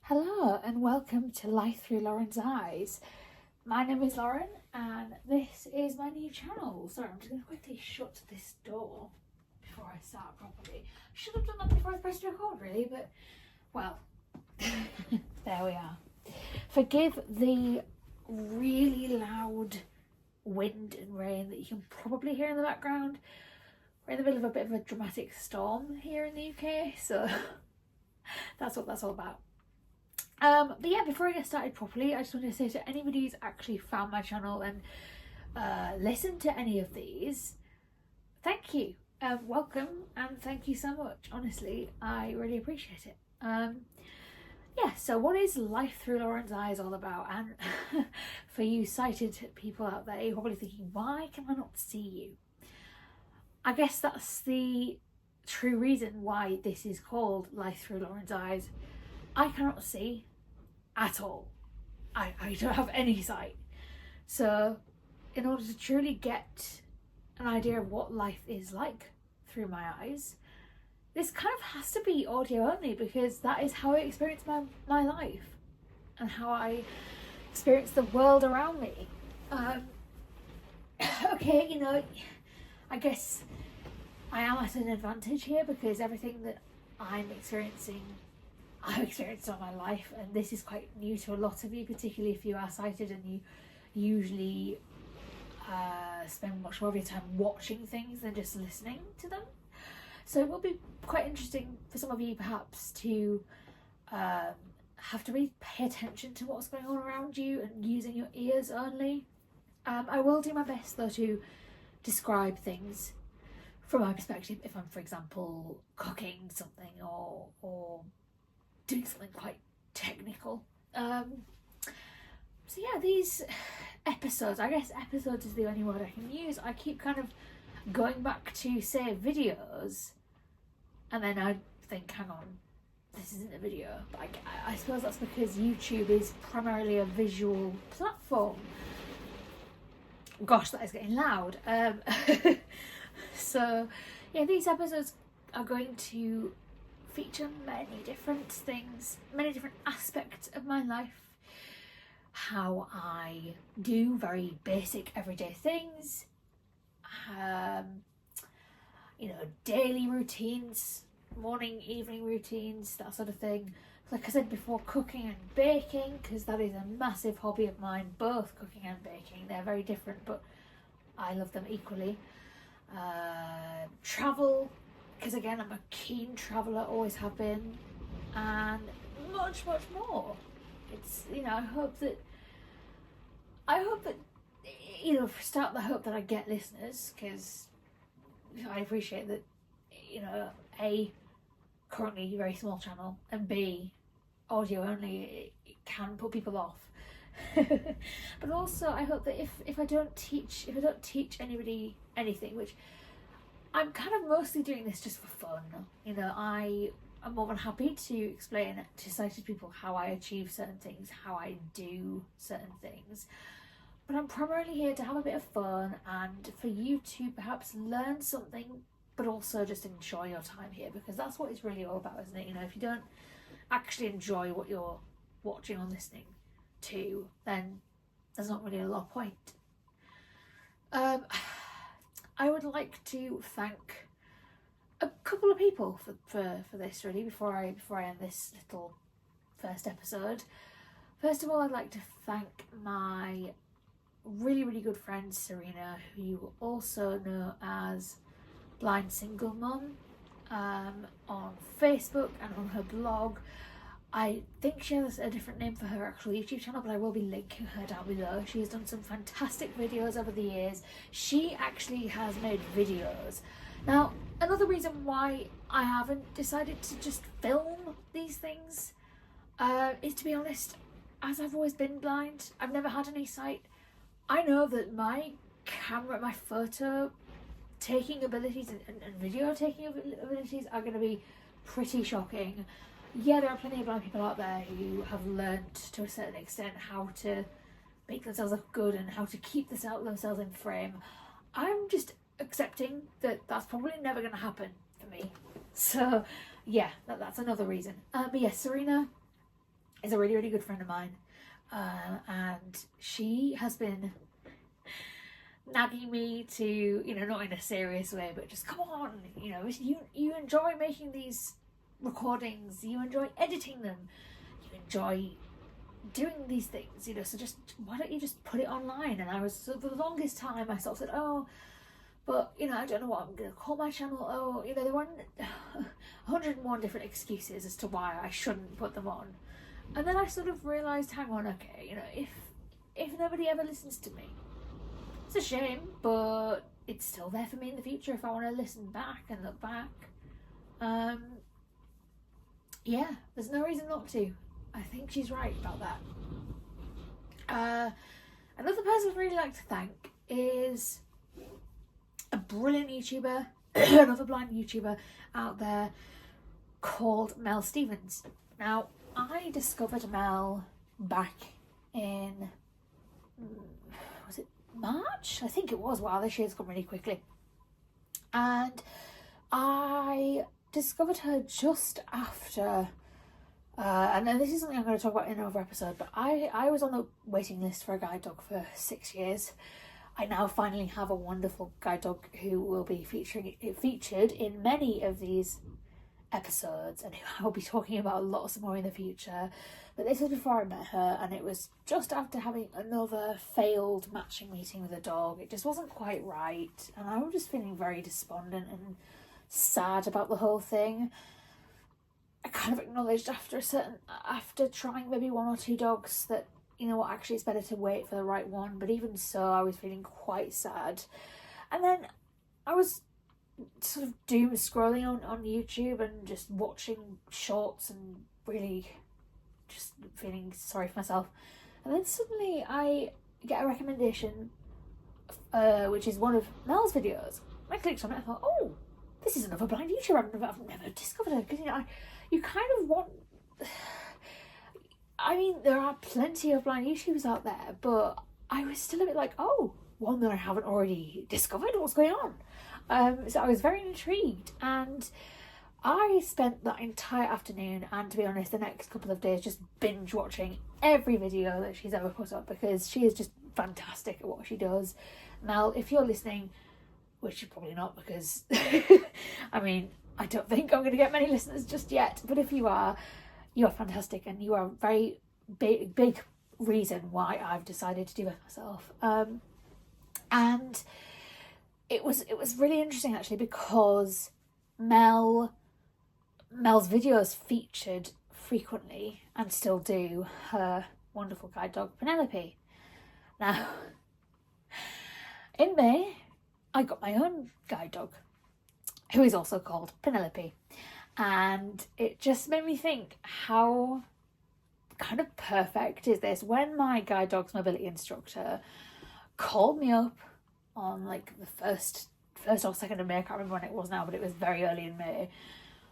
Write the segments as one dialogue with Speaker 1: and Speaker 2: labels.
Speaker 1: Hello and welcome to Life Through Lauren's Eyes. My name is Lauren and this is my new channel. Sorry, I'm just going to quickly shut this door before I start properly. I should have done that before I pressed record really, but well, there we are. Forgive the really loud wind and rain that you can probably hear in the background. We're in the middle of a bit of a dramatic storm here in the UK, so that's what that's all about. But yeah, before I get started properly, I just want to say to anybody who's actually found my channel and listened to any of these, thank you, welcome, and thank you so much. Honestly, I really appreciate it. Yeah, so what is Life Through Lauren's Eyes all about? And for you sighted people out there, you're probably thinking, why can I not see you? I guess that's the true reason why this is called Life Through Lauren's Eyes. I cannot see at all. I don't have any sight. So in order to truly get an idea of what life is like through my eyes, this kind of has to be audio only, because that is how I experience my life and how I experience the world around me. Okay, you know, I guess I am at an advantage here because everything that I've experienced all my life, and this is quite new to a lot of you, particularly if you are sighted and you usually spend much more of your time watching things than just listening to them. So it will be quite interesting for some of you perhaps to have to really pay attention to what's going on around you and using your ears only. I will do my best though to describe things from my perspective if I'm, for example, cooking something or doing something quite technical. So yeah, these episodes, I guess episodes is the only word I can use. I keep kind of going back to say videos and then I think, hang on, this isn't a video. But I suppose that's because YouTube is primarily a visual platform. Gosh, that is getting loud. So yeah, these episodes are going to feature many different things, many different aspects of my life. How I do very basic everyday things, you know, daily routines, morning, evening routines, that sort of thing. Like I said before, cooking and baking, because that is a massive hobby of mine, both cooking and baking. They're very different, but I love them equally. Travel, because again I'm a keen traveller, always have been, and much more. It's, you know, I hope that you know, for start, I hope that I get listeners, because I appreciate that, you know, A, currently a very small channel, and B, audio only, it can put people off. But also I hope that if I don't teach anybody anything, which I'm kind of mostly doing this just for fun, you know, I am more than happy to explain to sighted people how I achieve certain things, how I do certain things, but I'm primarily here to have a bit of fun and for you to perhaps learn something, but also just enjoy your time here, because that's what it's really all about, isn't it? You know, if you don't actually enjoy what you're watching or listening to, then there's not really a lot of point. I would like to thank a couple of people for this really before I end this little first episode. First of all, I'd like to thank my really good friend Serena, who you also know as Blind Single Mum, on Facebook and on her blog. I think she has a different name for her actual YouTube channel, but I will be linking her down below. She has done some fantastic videos over the years. She actually has made videos. Now, another reason why I haven't decided to just film these things is, to be honest, as I've always been blind, I've never had any sight. I know that my camera, my photo taking abilities and video taking abilities are going to be pretty shocking. Yeah, there are plenty of blind people out there who have learnt to a certain extent how to make themselves look good and how to keep themselves in frame. I'm just accepting that that's probably never going to happen for me. So yeah, that's another reason. But yeah, Serena is a really, really good friend of mine. And she has been nagging me to, you know, not in a serious way, but just come on, you know, you enjoy making these recordings, you enjoy editing them, you enjoy doing these things, you know, so just why don't you just put it online? And I was, so for the longest time I sort of said, oh, but you know, I don't know what I'm gonna call my channel. Oh, you know, there were 101 different excuses as to why I shouldn't put them on. And then I sort of realised, hang on, okay, you know, if nobody ever listens to me, it's a shame, but it's still there for me in the future if I want to listen back and look back. Yeah, there's no reason not to. I think she's right about that. Another person I'd really like to thank is a brilliant YouTuber, another blind YouTuber out there called Mel Stevens. Now, I discovered Mel back in, was it March? I think it was. Wow, this year's gone really quickly. And I discovered her just after, and then this is something I'm going to talk about in another episode, but I was on the waiting list for a guide dog for 6 years. I now finally have a wonderful guide dog who will be featured in many of these episodes, and who I'll be talking about lots more in the future. But this was before I met her, and it was just after having another failed matching meeting with a dog. It just wasn't quite right, and I was just feeling very despondent and sad about the whole thing. I kind of acknowledged after trying maybe 1 or 2 dogs that, you know what, actually it's better to wait for the right one. But even so, I was feeling quite sad. And then I was sort of doom scrolling on YouTube and just watching shorts and really just feeling sorry for myself. And then suddenly I get a recommendation, which is one of Mel's videos. I clicked on it, I thought, oh, this is another blind YouTuber I've never discovered her. Because, you know, you kind of want... I mean, there are plenty of blind YouTubers out there, but I was still a bit like, oh, one that I haven't already discovered, what's going on? So I was very intrigued, and I spent that entire afternoon, and to be honest, the next couple of days, just binge watching every video that she's ever put up, because she is just fantastic at what she does. Mel, if you're listening, which you're probably not, because I mean, I don't think I'm going to get many listeners just yet, but if you are fantastic, and you are a very big reason why I've decided to do it myself. And it was really interesting actually, because Mel's videos featured frequently, and still do, her wonderful guide dog Penelope. Now, in May, I got my own guide dog, who is also called Penelope. And it just made me think, how kind of perfect is this? When my guide dog's mobility instructor called me up on like the first or 2nd of May, I can't remember when it was now, but it was very early in May,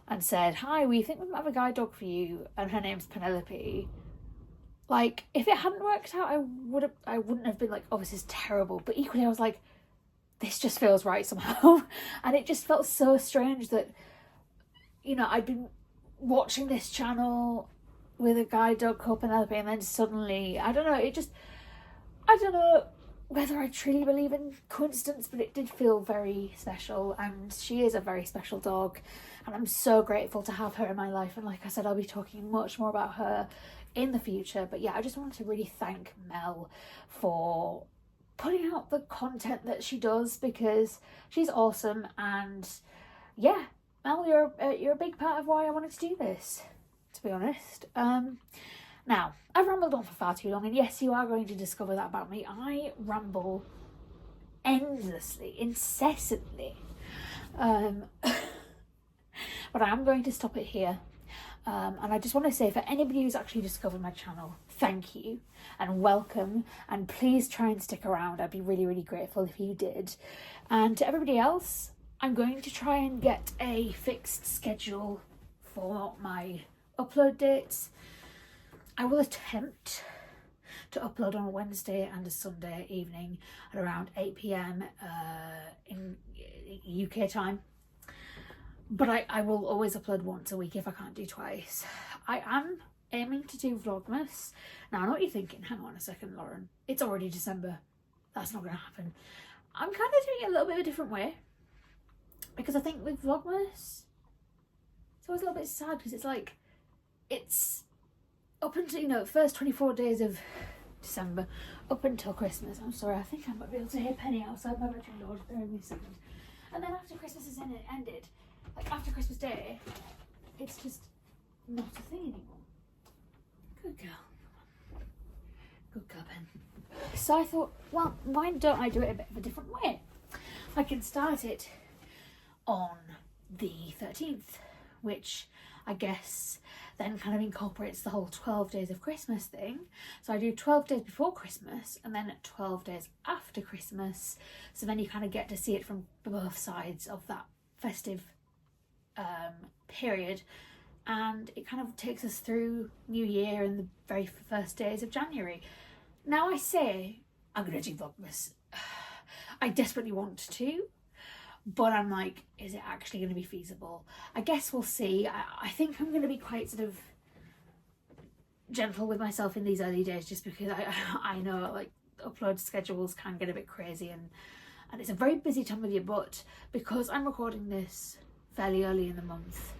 Speaker 1: and said, hi, we think we might have a guide dog for you, and her name's Penelope. Like, if it hadn't worked out, I wouldn't have been like, oh, this is terrible. But equally, I was like, this just feels right somehow. And it just felt so strange that, you know, I'd been watching this channel with a guide dog called Penelope, and then suddenly, I don't know whether I truly believe in coincidence, but it did feel very special, and she is a very special dog, and I'm so grateful to have her in my life. And like I said, I'll be talking much more about her in the future. But yeah, I just wanted to really thank Mel for putting out the content that she does, because she's awesome. And yeah, Mel, you're a big part of why I wanted to do this, to be honest. Now, I've rambled on for far too long, and yes, you are going to discover that about me. I ramble endlessly, incessantly. But I am going to stop it here. And I just want to say, for anybody who's actually discovered my channel, thank you and welcome, and please try and stick around. I'd be really, really grateful if you did. And to everybody else, I'm going to try and get a fixed schedule for my upload dates. I will attempt to upload on a Wednesday and a Sunday evening at around 8 p.m. In UK time. But I will always upload once a week if I can't do twice. I am aiming to do Vlogmas. Now I know what you're thinking, hang on a second Lauren, it's already December, that's not going to happen. I'm kind of doing it a little bit of a different way, because I think with Vlogmas it's always a little bit sad, because it's like, it's up until, you know, the first 24 days of December, up until Christmas. I'm sorry, I think I might be able to hear Penny outside my bedroom door. Bear with me a second. And then after Christmas has ended, like after Christmas Day, it's just not a thing anymore. Good girl. Good girl, Pen. So I thought, well, why don't I do it a bit of a different way? I can start it on the 13th, which I guess then kind of incorporates the whole 12 days of Christmas thing. So I do 12 days before Christmas and then 12 days after Christmas. So then you kind of get to see it from both sides of that festive period. And it kind of takes us through New Year and the very first days of January. Now I say I'm going to do Vlogmas. I desperately want to. But I'm like, is it actually going to be feasible? I guess we'll see. I think I'm going to be quite sort of gentle with myself in these early days, just because I know like upload schedules can get a bit crazy, and it's a very busy time of year. But because I'm recording this fairly early in the month,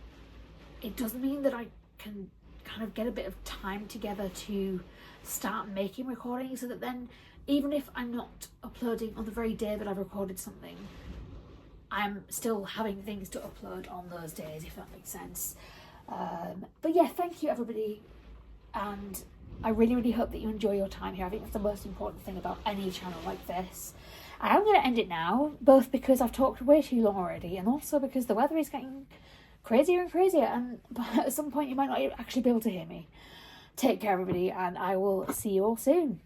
Speaker 1: it does mean that I can kind of get a bit of time together to start making recordings, so that then even if I'm not uploading on the very day that I've recorded something, I'm still having things to upload on those days, if that makes sense. But yeah, thank you everybody, and I really hope that you enjoy your time here. I think that's the most important thing about any channel like this. And I'm going to end it now, both because I've talked way too long already, and also because the weather is getting crazier and crazier, and at some point you might not actually be able to hear me. Take care everybody, and I will see you all soon.